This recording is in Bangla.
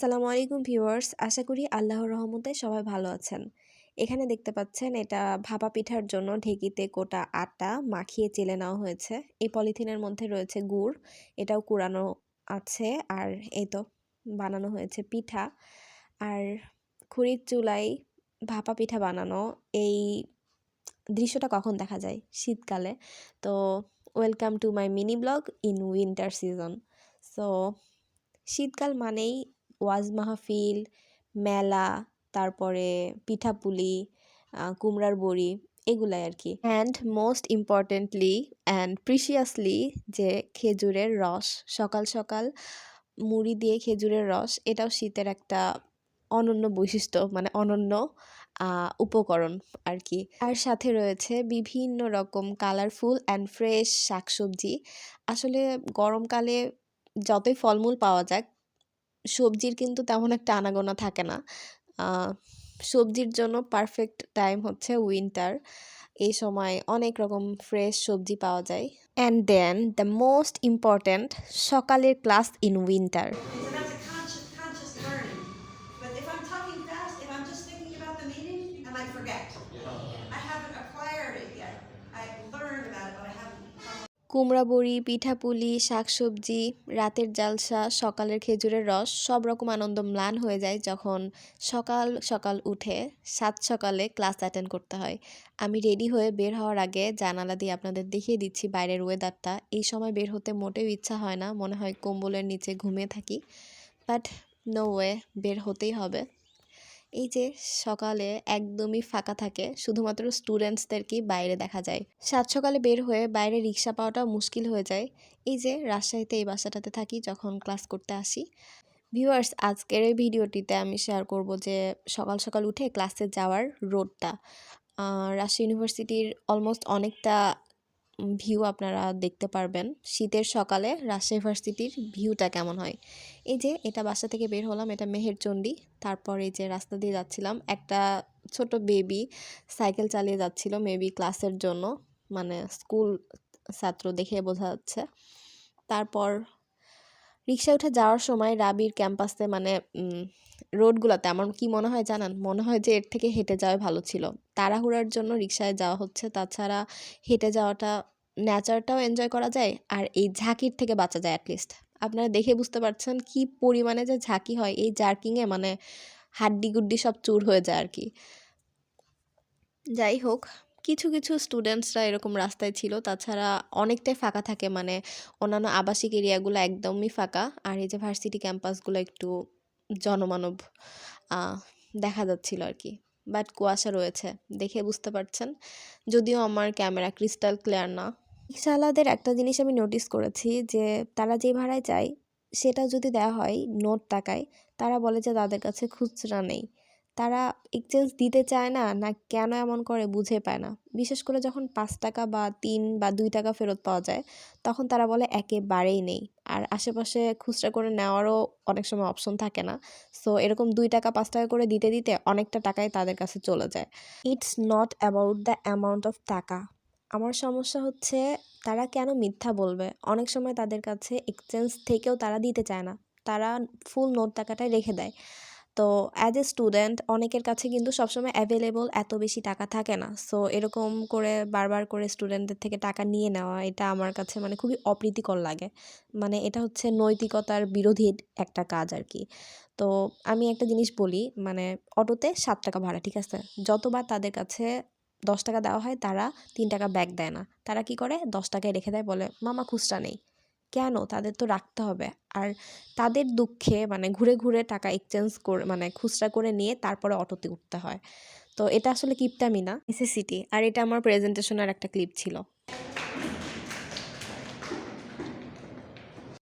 আসসালামু আলাইকুম ভিউয়ার্স, আশা করি আল্লাহর রহমতে সবাই ভালো আছেন। এখানে দেখতে পাচ্ছেন এটা ভাপা পিঠার জন্য ঢেঁকিতে কোটা আটা মাখিয়ে চেলে নেওয়া হয়েছে। এই পলিথিনের মধ্যে রয়েছে গুড়, এটাও কুড়ানো আছে। আর এই তো বানানো হয়েছে পিঠা। আর খড়ির চুলায় ভাপা পিঠা বানানো, এই দৃশ্যটা কখন দেখা যায়? শীতকালে। তো welcome to my mini blog in winter season. So শীতকাল মানেই ওয়াজ মাহফিল, মেলা, তারপরে পিঠাপুলি, কুমড়ার বড়ি, এগুলাই আর কি। অ্যান্ড মোস্ট ইম্পর্টেন্টলি অ্যান্ড প্রিশিয়াসলি যে খেজুরের রস, সকাল সকাল মুড়ি দিয়ে খেজুরের রস, এটাও শীতের একটা অনন্য বৈশিষ্ট্য, মানে অনন্য উপকরণ আর কি। আর সাথে রয়েছে বিভিন্ন রকম কালারফুল অ্যান্ড ফ্রেশ শাকসবজি। আসলে গরমকালে যতই ফলমূল পাওয়া যাক, সবজির কিন্তু তেমন একটা আনাগোনা থাকে না। সবজির জন্য পারফেক্ট টাইম হচ্ছে উইন্টার। এই সময় অনেক রকম ফ্রেশ সবজি পাওয়া যায়। And then the most important, সকালের class in winter. So that's a conscious learning. But if I'm talking fast, if I'm just thinking about the meaning, I might forget. I haven't acquired it yet. I've learned about it, but I haven't. কুমড়া বড়ি, পিঠাপুলি, শাকসবজি, রাতের জালসা, সকালের খেজুরের রস, সব রকম আনন্দ ম্লান হয়ে যায় যখন সকাল সকাল উঠে সাত সকালে ক্লাস অ্যাটেন্ড করতে হয়। আমি রেডি হয়ে বের হওয়ার আগে জানালা দিয়ে আপনাদের দেখিয়ে দিচ্ছি বাইরের ওয়েদারটা। এই সময় বের হতে মোটেও ইচ্ছা হয় না, মনে হয় কম্বলের নিচে ঘুমিয়ে থাকি। বাট নো ওয়ে, বের হতেই হবে। এই যে সকালে একদমই ফাঁকা থাকে, শুধুমাত্র স্টুডেন্টসদেরকেই বাইরে দেখা যায়। সাত সকালে বের হয়ে বাইরে রিক্সা পাওয়াটাও মুশকিল হয়ে যায়। এই যে রাজশাহীতে এই বাসাটাতে থাকি, যখন ক্লাস করতে আসি। ভিউয়ার্স, আজকের এই ভিডিওটিতে আমি শেয়ার করব যে সকাল সকাল উঠে ক্লাসে যাওয়ার রোডটা। রাজশাহী ইউনিভার্সিটির অলমোস্ট অনেকটা ভিউ আপনারা দেখতে পারবেন। শীতের সকালে রাজশাহী ইউনিভার্সিটির ভিউটা কেমন হয়। এই যে এটা বাসা থেকে বের হলাম, এটা মেহেরচণ্ডী। তারপর এই যে রাস্তা দিয়ে যাচ্ছিলাম, একটা ছোট বেবি সাইকেল চালিয়ে যাচ্ছিল, মেবি ক্লাসের জন্য, মানে স্কুল ছাত্র দেখে বোঝা যাচ্ছে। তারপর রিক্সা উঠে যাওয়ার সময় রাবির ক্যাম্পাসে, মানে রোডগুলোতে আমার কি মনে হয় জানান, মনে হয় যে এর থেকে হেঁটে যাওয়াই ভালো ছিল। তাড়াহুড়ার জন্য রিক্সায় যাওয়া হচ্ছে, তাছাড়া হেঁটে যাওয়াটা নেচারটাও এনজয় করা যায়, আর এই ঝাঁকির থেকে বাঁচা যায় অ্যাটলিস্ট। আপনারা দেখে বুঝতে পারছেন কি পরিমাণে যে ঝাঁকি হয় এই জার্কিংয়ে, মানে হাড্ডি গুড্ডি সব চুর হয়ে যায় আর কি। যাই হোক, কিছু কিছু স্টুডেন্টসরা এরকম রাস্তায় ছিল, তাছাড়া অনেকটাই ফাঁকা থাকে, মানে অন্যান্য আবাসিক এরিয়াগুলো একদমই ফাঁকা। আর এই যে ভার্সিটি ক্যাম্পাসগুলো একটু জনমানব দেখা যাচ্ছিল আর কি। বাট কুয়াশা রয়েছে, দেখে বুঝতে পারছেন, যদিও আমার ক্যামেরা ক্রিস্টাল ক্লিয়ার না। রিক্সাওয়ালাদের একটা জিনিস আমি নোটিস করেছি যে তারা যে ভাড়ায় যায় সেটা যদি দেওয়া হয় নোট টাকায়, তারা বলে যে তাদের কাছে খুচরা নেই। তারা এক্সচেঞ্জ দিতে চায় না, না কেন এমন করে বুঝে পায় না। বিশেষ করে যখন ৫ টাকা বা ৩ বা ২ টাকা ফেরত পাওয়া যায়, তখন তারা বলে একেবারেই নেই। আর আশেপাশে খুচরা করে নেওয়ারও অনেক সময় অপশন থাকে না। সো এরকম ২ টাকা ৫ টাকা করে দিতে দিতে অনেকটা টাকাই তাদের কাছে চলে যায়। It's not about the amount of টাকা। আমার সমস্যা হচ্ছে তারা কেন মিথ্যা বলবে? অনেক সময় তাদের কাছে এক্সচেঞ্জ থেকেও তারা দিতে চায় না। তারা ফুল নোট টাকাটাই রেখে দেয়। তো অ্যাজ এ স্টুডেন্ট অনেকের কাছে কিন্তু সবসময় অ্যাভেলেবল এত বেশি টাকা থাকে না। সো এরকম করে বারবার করে স্টুডেন্টদের থেকে টাকা নিয়ে নেওয়া, এটা আমার কাছে মানে খুবই অপ্রীতিকর লাগে। মানে এটা হচ্ছে নৈতিকতার বিরোধী একটা কাজ আর কি। তো আমি একটা জিনিস বলি, মানে অটোতে ৭ টাকা ভাড়া, ঠিক আছে? যতবার তাদের কাছে ১০ টাকা দেওয়া হয়, তারা ৩ টাকা ব্যাক দেয় না। তারা কি করে? ১০ টাকায় রেখে দেয়, বলে মামা খুচরা নেই। কেন? তাদের তো রাখতে হবে। আর তাদের দুঃখে মানে ঘুরে ঘুরে টাকা এক্সচেঞ্জ করে, মানে খুচরা করে নিয়ে তারপরে অটোতে উঠতে হয়। তো এটা আসলে কিপটামি না, নেসেসিটি। আর এটা আমার প্রেজেন্টেশনের একটা ক্লিপ ছিল।